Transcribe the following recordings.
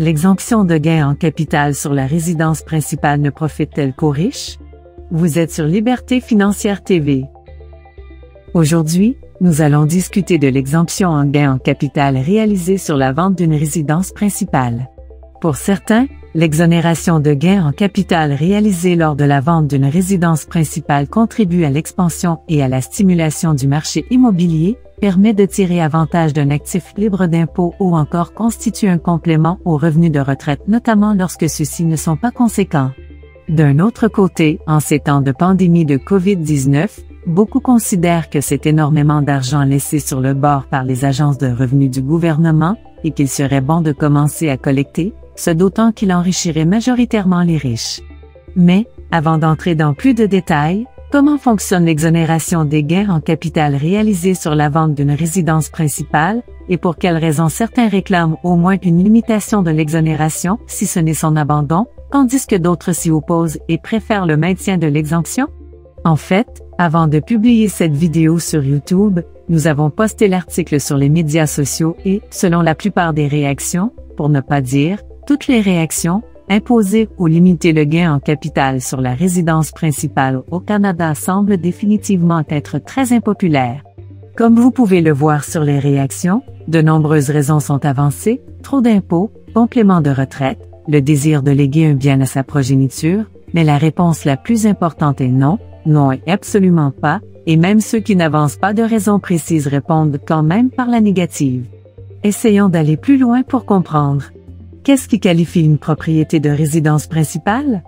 L'exemption de gains en capital sur la résidence principale ne profite-t-elle qu'aux riches? Vous êtes sur Liberté Financière TV. Aujourd'hui, nous allons discuter de l'exemption en gains en capital réalisée sur la vente d'une résidence principale. Pour certains, l'exonération de gains en capital réalisée lors de la vente d'une résidence principale contribue à l'expansion et à la stimulation du marché immobilier, permet de tirer avantage d'un actif libre d'impôt ou encore constitue un complément aux revenus de retraite, notamment lorsque ceux-ci ne sont pas conséquents. D'un autre côté, en ces temps de pandémie de COVID-19, beaucoup considèrent que c'est énormément d'argent laissé sur le bord par les agences de revenus du gouvernement et qu'il serait bon de commencer à collecter, ce d'autant qu'il enrichirait majoritairement les riches. Mais, avant d'entrer dans plus de détails, comment fonctionne l'exonération des gains en capital réalisés sur la vente d'une résidence principale, et pour quelles raisons certains réclament au moins une limitation de l'exonération, si ce n'est son abandon, tandis que d'autres s'y opposent et préfèrent le maintien de l'exemption? En fait, avant de publier cette vidéo sur YouTube, nous avons posté l'article sur les médias sociaux et, selon la plupart des réactions, pour ne pas dire toutes les réactions, imposer ou limiter le gain en capital sur la résidence principale au Canada semble définitivement être très impopulaire. Comme vous pouvez le voir sur les réactions, de nombreuses raisons sont avancées: trop d'impôts, complément de retraite, le désir de léguer un bien à sa progéniture, mais la réponse la plus importante est non, non et absolument pas, et même ceux qui n'avancent pas de raisons précises répondent quand même par la négative. Essayons d'aller plus loin pour comprendre. Qu'est-ce qui qualifie une propriété de résidence principale?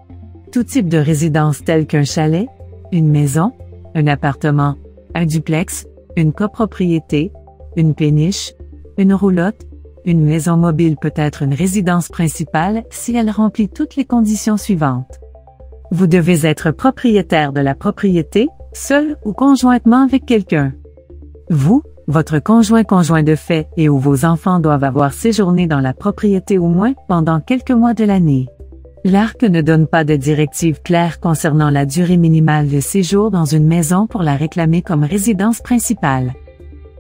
Tout type de résidence telle qu'un chalet, une maison, un appartement, un duplex, une copropriété, une péniche, une roulotte, une maison mobile peut être une résidence principale si elle remplit toutes les conditions suivantes. Vous devez être propriétaire de la propriété, seul ou conjointement avec quelqu'un. Vous, votre conjoint de fait et ou vos enfants doivent avoir séjourné dans la propriété au moins pendant quelques mois de l'année. L'ARC ne donne pas de directive claire concernant la durée minimale de séjour dans une maison pour la réclamer comme résidence principale.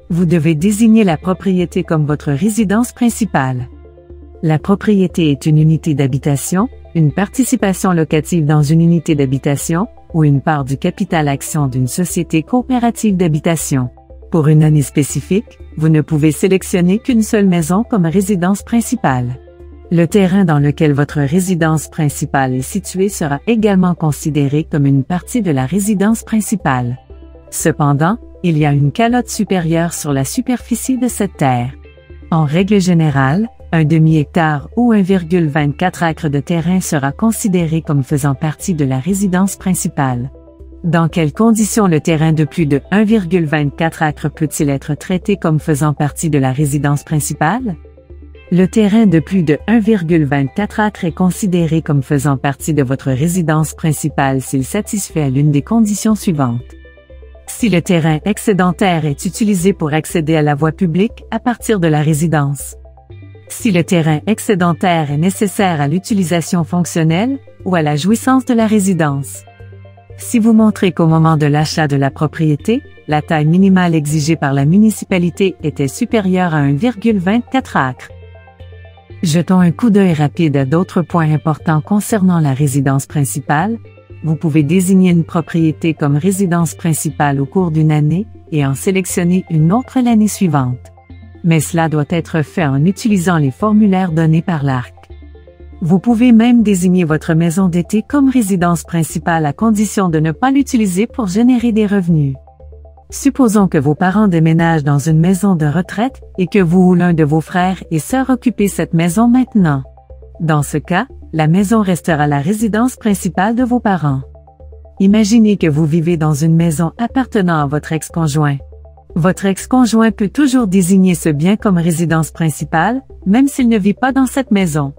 Vous devez désigner la propriété comme votre résidence principale. La propriété est une unité d'habitation, une participation locative dans une unité d'habitation, ou une part du capital action d'une société coopérative d'habitation. Pour une année spécifique, vous ne pouvez sélectionner qu'une seule maison comme résidence principale. Le terrain dans lequel votre résidence principale est située sera également considéré comme une partie de la résidence principale. Cependant, il y a une calotte supérieure sur la superficie de cette terre. En règle générale, un demi-hectare ou 1,24 acres de terrain sera considéré comme faisant partie de la résidence principale. Dans quelles conditions le terrain de plus de 1,24 acres peut-il être traité comme faisant partie de la résidence principale? Le terrain de plus de 1,24 acres est considéré comme faisant partie de votre résidence principale s'il satisfait à l'une des conditions suivantes. Si le terrain excédentaire est utilisé pour accéder à la voie publique à partir de la résidence. Si le terrain excédentaire est nécessaire à l'utilisation fonctionnelle ou à la jouissance de la résidence. Si vous montrez qu'au moment de l'achat de la propriété, la taille minimale exigée par la municipalité était supérieure à 1,24 acres. Jetons un coup d'œil rapide à d'autres points importants concernant la résidence principale. Vous pouvez désigner une propriété comme résidence principale au cours d'une année et en sélectionner une autre l'année suivante. Mais cela doit être fait en utilisant les formulaires donnés par l'ARC. Vous pouvez même désigner votre maison d'été comme résidence principale à condition de ne pas l'utiliser pour générer des revenus. Supposons que vos parents déménagent dans une maison de retraite et que vous ou l'un de vos frères et sœurs occupez cette maison maintenant. Dans ce cas, la maison restera la résidence principale de vos parents. Imaginez que vous vivez dans une maison appartenant à votre ex-conjoint. Votre ex-conjoint peut toujours désigner ce bien comme résidence principale, même s'il ne vit pas dans cette maison.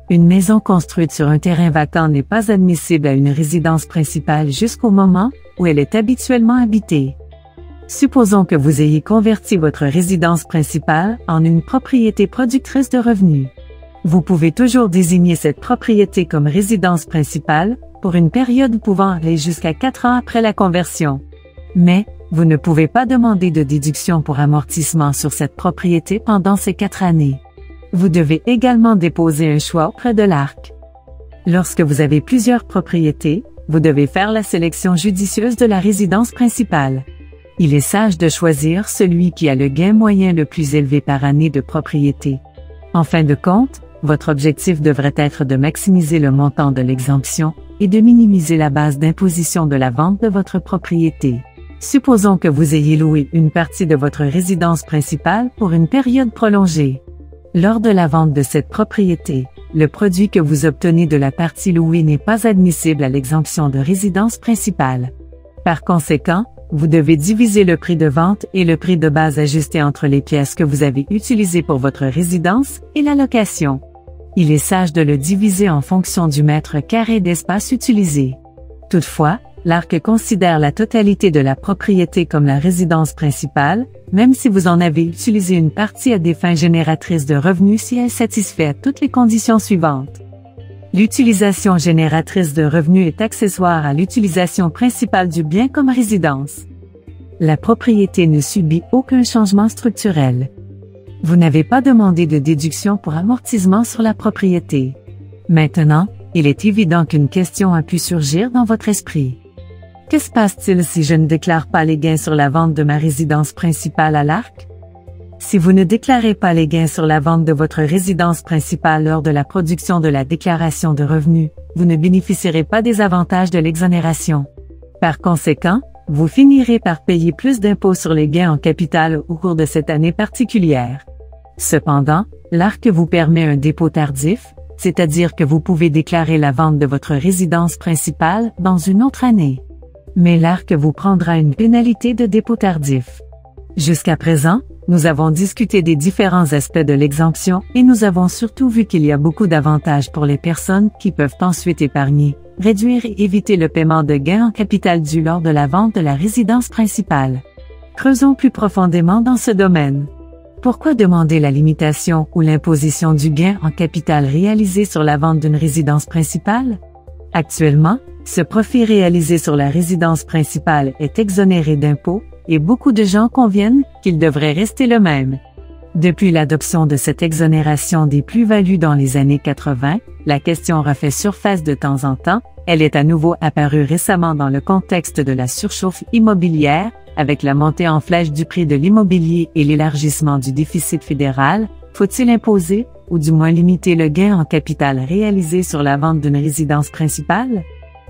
Une maison construite sur un terrain vacant n'est pas admissible à une résidence principale jusqu'au moment où elle est habituellement habitée. Supposons que vous ayez converti votre résidence principale en une propriété productrice de revenus. Vous pouvez toujours désigner cette propriété comme résidence principale pour une période pouvant aller jusqu'à 4 ans après la conversion. Mais, vous ne pouvez pas demander de déduction pour amortissement sur cette propriété pendant ces 4 années. Vous devez également déposer un choix auprès de l'ARC. Lorsque vous avez plusieurs propriétés, vous devez faire la sélection judicieuse de la résidence principale. Il est sage de choisir celui qui a le gain moyen le plus élevé par année de propriété. En fin de compte, votre objectif devrait être de maximiser le montant de l'exemption et de minimiser la base d'imposition de la vente de votre propriété. Supposons que vous ayez loué une partie de votre résidence principale pour une période prolongée. Lors de la vente de cette propriété, le produit que vous obtenez de la partie louée n'est pas admissible à l'exemption de résidence principale. Par conséquent, vous devez diviser le prix de vente et le prix de base ajusté entre les pièces que vous avez utilisées pour votre résidence et la location. Il est sage de le diviser en fonction du mètre carré d'espace utilisé. Toutefois, l'ARC considère la totalité de la propriété comme la résidence principale, même si vous en avez utilisé une partie à des fins génératrices de revenus si elle satisfait à toutes les conditions suivantes. L'utilisation génératrice de revenus est accessoire à l'utilisation principale du bien comme résidence. La propriété ne subit aucun changement structurel. Vous n'avez pas demandé de déduction pour amortissement sur la propriété. Maintenant, il est évident qu'une question a pu surgir dans votre esprit. Que se passe-t-il si je ne déclare pas les gains sur la vente de ma résidence principale à l'ARC? Si vous ne déclarez pas les gains sur la vente de votre résidence principale lors de la production de la déclaration de revenus, vous ne bénéficierez pas des avantages de l'exonération. Par conséquent, vous finirez par payer plus d'impôts sur les gains en capital au cours de cette année particulière. Cependant, l'ARC vous permet un dépôt tardif, c'est-à-dire que vous pouvez déclarer la vente de votre résidence principale dans une autre année. Mais l'ARC vous prendra une pénalité de dépôt tardif. Jusqu'à présent, nous avons discuté des différents aspects de l'exemption et nous avons surtout vu qu'il y a beaucoup d'avantages pour les personnes qui peuvent ensuite épargner, réduire et éviter le paiement de gains en capital dû lors de la vente de la résidence principale. Creusons plus profondément dans ce domaine. Pourquoi demander la limitation ou l'imposition du gain en capital réalisé sur la vente d'une résidence principale? Actuellement, ce profit réalisé sur la résidence principale est exonéré d'impôts et beaucoup de gens conviennent qu'il devrait rester le même. Depuis l'adoption de cette exonération des plus-values dans les années 80, la question refait surface de temps en temps. Elle est à nouveau apparue récemment dans le contexte de la surchauffe immobilière, avec la montée en flèche du prix de l'immobilier et l'élargissement du déficit fédéral. Faut-il imposer, ou du moins limiter le gain en capital réalisé sur la vente d'une résidence principale?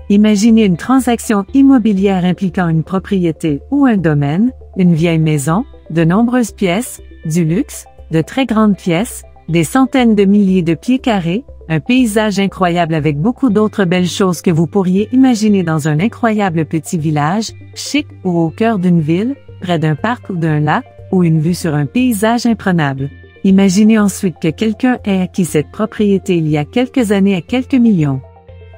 Imaginez une transaction immobilière impliquant une propriété ou un domaine, une vieille maison, de nombreuses pièces, du luxe, de très grandes pièces, des centaines de milliers de pieds carrés, un paysage incroyable avec beaucoup d'autres belles choses que vous pourriez imaginer dans un incroyable petit village, chic ou au cœur d'une ville, près d'un parc ou d'un lac, ou une vue sur un paysage imprenable. Imaginez ensuite que quelqu'un ait acquis cette propriété il y a quelques années à quelques millions.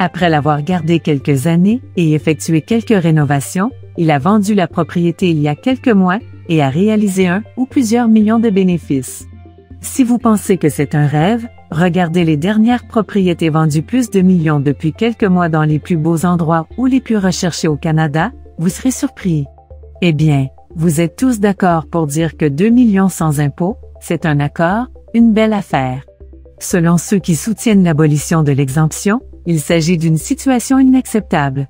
Après l'avoir gardée quelques années et effectué quelques rénovations, il a vendu la propriété il y a quelques mois et a réalisé 1 ou plusieurs millions de bénéfices. Si vous pensez que c'est un rêve, regardez les dernières propriétés vendues plus de millions depuis quelques mois dans les plus beaux endroits ou les plus recherchés au Canada, vous serez surpris. Eh bien, vous êtes tous d'accord pour dire que 2 millions sans impôts, c'est un accord, une belle affaire. Selon ceux qui soutiennent l'abolition de l'exemption, il s'agit d'une situation inacceptable.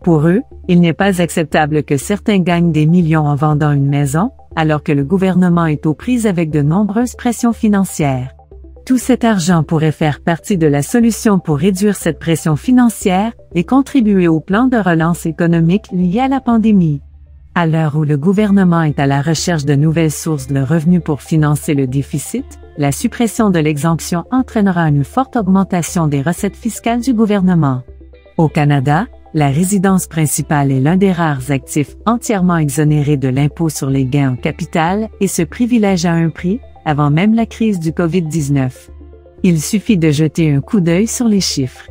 Pour eux, il n'est pas acceptable que certains gagnent des millions en vendant une maison, alors que le gouvernement est aux prises avec de nombreuses pressions financières. Tout cet argent pourrait faire partie de la solution pour réduire cette pression financière et contribuer au plan de relance économique lié à la pandémie. À l'heure où le gouvernement est à la recherche de nouvelles sources de revenus pour financer le déficit, la suppression de l'exemption entraînera une forte augmentation des recettes fiscales du gouvernement. Au Canada, la résidence principale est l'un des rares actifs entièrement exonérés de l'impôt sur les gains en capital et se privilège à un prix, avant même la crise du COVID-19. Il suffit de jeter un coup d'œil sur les chiffres.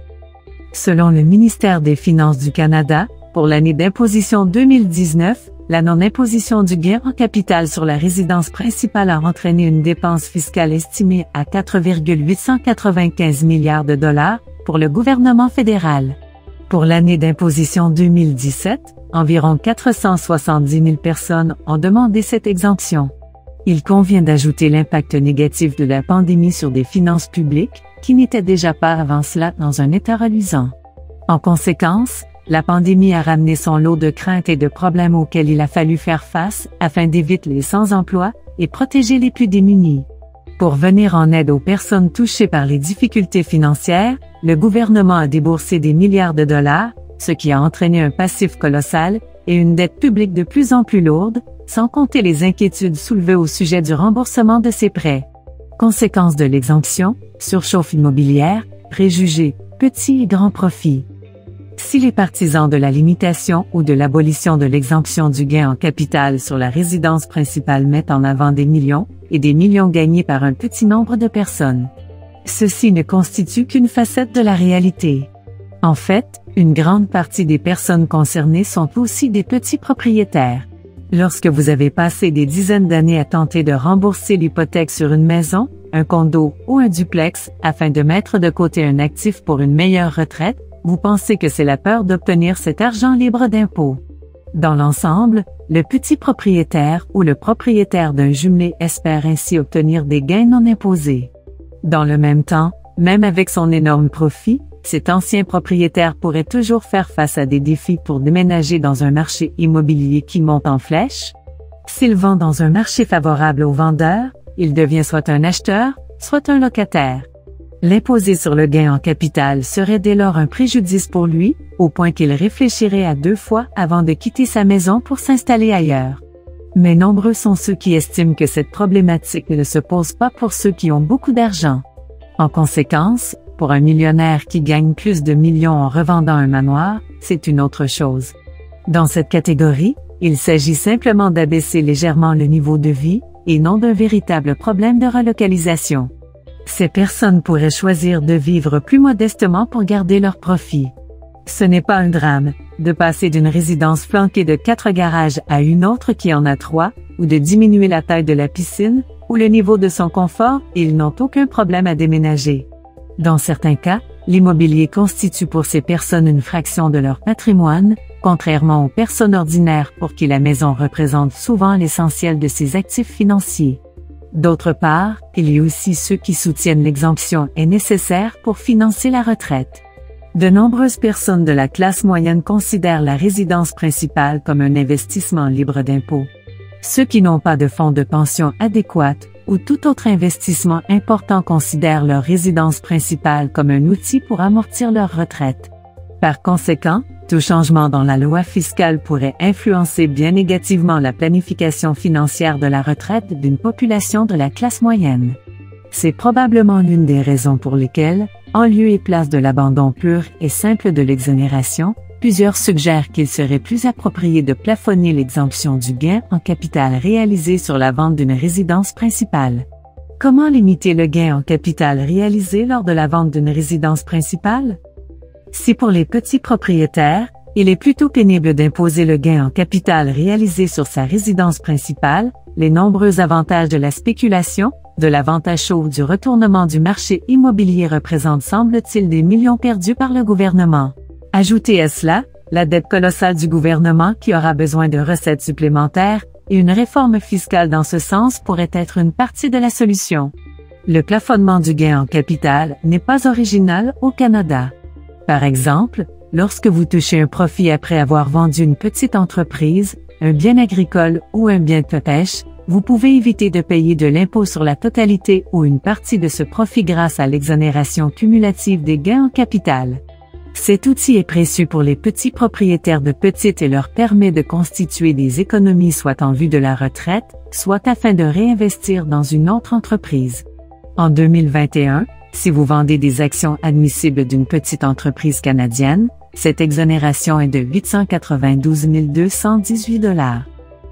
Selon le ministère des Finances du Canada, pour l'année d'imposition 2019, la non-imposition du gain en capital sur la résidence principale a entraîné une dépense fiscale estimée à 4,895 milliards de dollars pour le gouvernement fédéral. Pour l'année d'imposition 2017, environ 470 000 personnes ont demandé cette exemption. Il convient d'ajouter l'impact négatif de la pandémie sur des finances publiques, qui n'étaient déjà pas avant cela dans un état reluisant. En conséquence, la pandémie a ramené son lot de craintes et de problèmes auxquels il a fallu faire face afin d'éviter les sans-emploi et protéger les plus démunis. Pour venir en aide aux personnes touchées par les difficultés financières, le gouvernement a déboursé des milliards de dollars, ce qui a entraîné un passif colossal et une dette publique de plus en plus lourde, sans compter les inquiétudes soulevées au sujet du remboursement de ces prêts. Conséquences de l'exemption, surchauffe immobilière, préjugés, petits et grands profits. Si les partisans de la limitation ou de l'abolition de l'exemption du gain en capital sur la résidence principale mettent en avant des millions et des millions gagnés par un petit nombre de personnes, ceci ne constitue qu'une facette de la réalité. En fait, une grande partie des personnes concernées sont aussi des petits propriétaires. Lorsque vous avez passé des dizaines d'années à tenter de rembourser l'hypothèque sur une maison, un condo ou un duplex afin de mettre de côté un actif pour une meilleure retraite, vous pensez que c'est la peur d'obtenir cet argent libre d'impôts. Dans l'ensemble, le petit propriétaire ou le propriétaire d'un jumelé espère ainsi obtenir des gains non imposés. Dans le même temps, même avec son énorme profit, cet ancien propriétaire pourrait toujours faire face à des défis pour déménager dans un marché immobilier qui monte en flèche. S'il vend dans un marché favorable aux vendeurs, il devient soit un acheteur, soit un locataire. L'imposer sur le gain en capital serait dès lors un préjudice pour lui, au point qu'il réfléchirait à 2 fois avant de quitter sa maison pour s'installer ailleurs. Mais nombreux sont ceux qui estiment que cette problématique ne se pose pas pour ceux qui ont beaucoup d'argent. En conséquence, pour un millionnaire qui gagne plus de millions en revendant un manoir, c'est une autre chose. Dans cette catégorie, il s'agit simplement d'abaisser légèrement le niveau de vie, et non d'un véritable problème de relocalisation. Ces personnes pourraient choisir de vivre plus modestement pour garder leur profit. Ce n'est pas un drame de passer d'une résidence flanquée de 4 garages à une autre qui en a 3, ou de diminuer la taille de la piscine, ou le niveau de son confort, et ils n'ont aucun problème à déménager. Dans certains cas, l'immobilier constitue pour ces personnes une fraction de leur patrimoine, contrairement aux personnes ordinaires pour qui la maison représente souvent l'essentiel de ses actifs financiers. D'autre part, il y a aussi ceux qui soutiennent l'exemption est nécessaire pour financer la retraite. De nombreuses personnes de la classe moyenne considèrent la résidence principale comme un investissement libre d'impôts. Ceux qui n'ont pas de fonds de pension adéquats ou tout autre investissement important considèrent leur résidence principale comme un outil pour amortir leur retraite. Par conséquent, tout changement dans la loi fiscale pourrait influencer bien négativement la planification financière de la retraite d'une population de la classe moyenne. C'est probablement l'une des raisons pour lesquelles, en lieu et place de l'abandon pur et simple de l'exonération, plusieurs suggèrent qu'il serait plus approprié de plafonner l'exemption du gain en capital réalisé sur la vente d'une résidence principale. Comment limiter le gain en capital réalisé lors de la vente d'une résidence principale? Si pour les petits propriétaires, il est plutôt pénible d'imposer le gain en capital réalisé sur sa résidence principale, les nombreux avantages de la spéculation, de la vente à chaud ou du retournement du marché immobilier représentent semble-t-il des millions perdus par le gouvernement. Ajoutez à cela, la dette colossale du gouvernement qui aura besoin de recettes supplémentaires, et une réforme fiscale dans ce sens pourrait être une partie de la solution. Le plafonnement du gain en capital n'est pas original au Canada. Par exemple, lorsque vous touchez un profit après avoir vendu une petite entreprise, un bien agricole ou un bien de pêche, vous pouvez éviter de payer de l'impôt sur la totalité ou une partie de ce profit grâce à l'exonération cumulative des gains en capital. Cet outil est précieux pour les petits propriétaires de petites et leur permet de constituer des économies soit en vue de la retraite, soit afin de réinvestir dans une autre entreprise. En 2021, si vous vendez des actions admissibles d'une petite entreprise canadienne, cette exonération est de 892 218 $.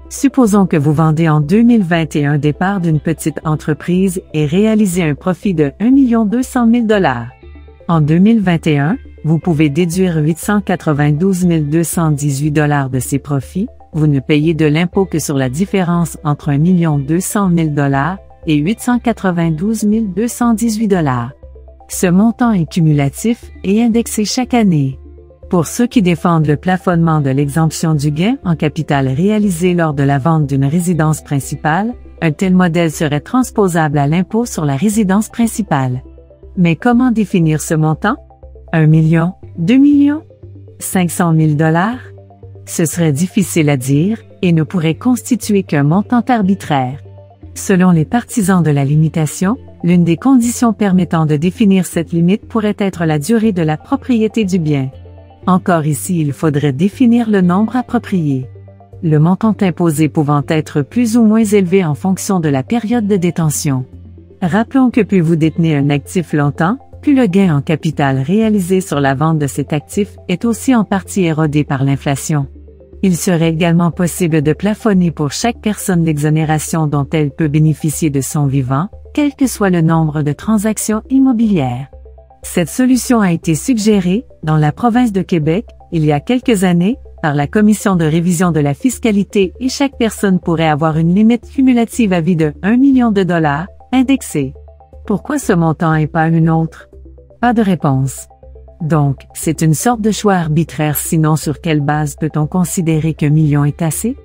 Supposons que vous vendez en 2021 des parts d'une petite entreprise et réalisez un profit de 1 200 000 $. En 2021, vous pouvez déduire 892 218 $ de ces profits, vous ne payez de l'impôt que sur la différence entre 1 200 000 $ et 892 218 $. Ce montant est cumulatif et indexé chaque année. Pour ceux qui défendent le plafonnement de l'exemption du gain en capital réalisé lors de la vente d'une résidence principale, Un tel modèle serait transposable à l'impôt sur la résidence principale. Mais comment définir ce montant? 1 million? 2 millions? 500 000 $? Ce serait difficile à dire et ne pourrait constituer qu'un montant arbitraire. Selon les partisans de la limitation, l'une des conditions permettant de définir cette limite pourrait être la durée de la propriété du bien. Encore ici, il faudrait définir le nombre approprié. Le montant imposé pouvant être plus ou moins élevé en fonction de la période de détention. Rappelons que plus vous détenez un actif longtemps, plus le gain en capital réalisé sur la vente de cet actif est aussi en partie érodé par l'inflation. Il serait également possible de plafonner pour chaque personne l'exonération dont elle peut bénéficier de son vivant, quel que soit le nombre de transactions immobilières. Cette solution a été suggérée, dans la province de Québec, il y a quelques années, par la Commission de révision de la fiscalité et chaque personne pourrait avoir une limite cumulative à vie de 1 million de $, indexée. Pourquoi ce montant et pas une autre? Pas de réponse. Donc, c'est une sorte de choix arbitraire, sinon sur quelle base peut-on considérer qu'un million est assez?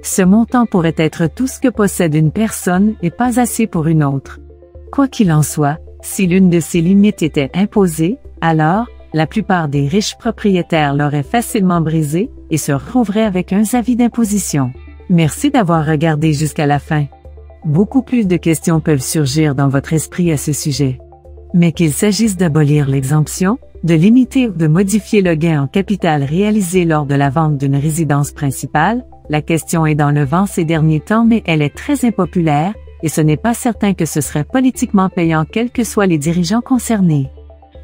Ce montant pourrait être tout ce que possède une personne et pas assez pour une autre. Quoi qu'il en soit, si l'une de ces limites était imposée, alors, la plupart des riches propriétaires l'auraient facilement brisée et se retrouveraient avec un avis d'imposition. Merci d'avoir regardé jusqu'à la fin. Beaucoup plus de questions peuvent surgir dans votre esprit à ce sujet. Mais qu'il s'agisse d'abolir l'exemption, de limiter ou de modifier le gain en capital réalisé lors de la vente d'une résidence principale, la question est dans le vent ces derniers temps, mais elle est très impopulaire, et ce n'est pas certain que ce serait politiquement payant quels que soient les dirigeants concernés.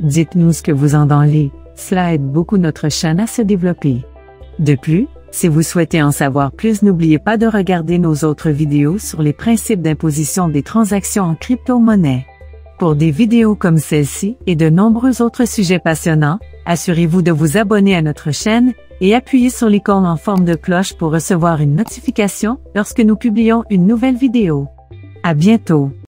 Dites-nous ce que vous en pensez, cela aide beaucoup notre chaîne à se développer. De plus, si vous souhaitez en savoir plus, n'oubliez pas de regarder nos autres vidéos sur les principes d'imposition des transactions en crypto-monnaie. Pour des vidéos comme celle-ci et de nombreux autres sujets passionnants, assurez-vous de vous abonner à notre chaîne et appuyez sur l'icône en forme de cloche pour recevoir une notification lorsque nous publions une nouvelle vidéo. À bientôt!